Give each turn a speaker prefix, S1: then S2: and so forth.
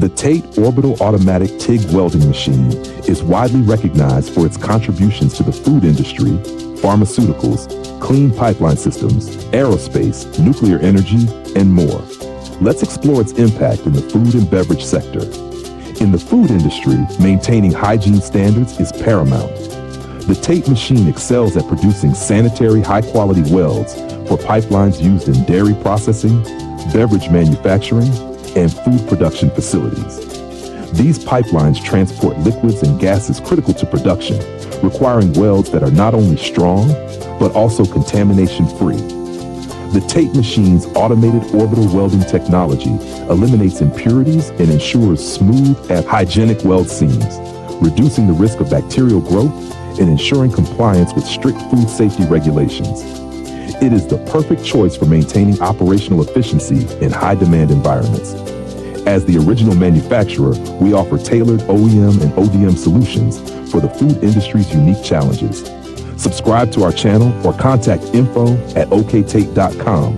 S1: The TATE Orbital Automatic TIG Welding Machine is widely recognized for its contributions to the food industry, pharmaceuticals, clean pipeline systems, aerospace, nuclear energy, and more. Let's explore its impact in the food and beverage sector. In the food industry, maintaining hygiene standards is paramount. The TATE machine excels at producing sanitary, high-quality welds for pipelines used in dairy processing, beverage manufacturing, and food production facilities. These pipelines transport liquids and gases critical to production, requiring welds that are not only strong, but also contamination-free. The TATE machine's automated orbital welding technology eliminates impurities and ensures smooth and hygienic weld seams, reducing the risk of bacterial growth and ensuring compliance with strict food safety regulations. It is the perfect choice for maintaining operational efficiency in high-demand environments. As the original manufacturer, we offer tailored OEM and ODM solutions for the food industry's unique challenges. Subscribe to our channel or contact info@oktate.com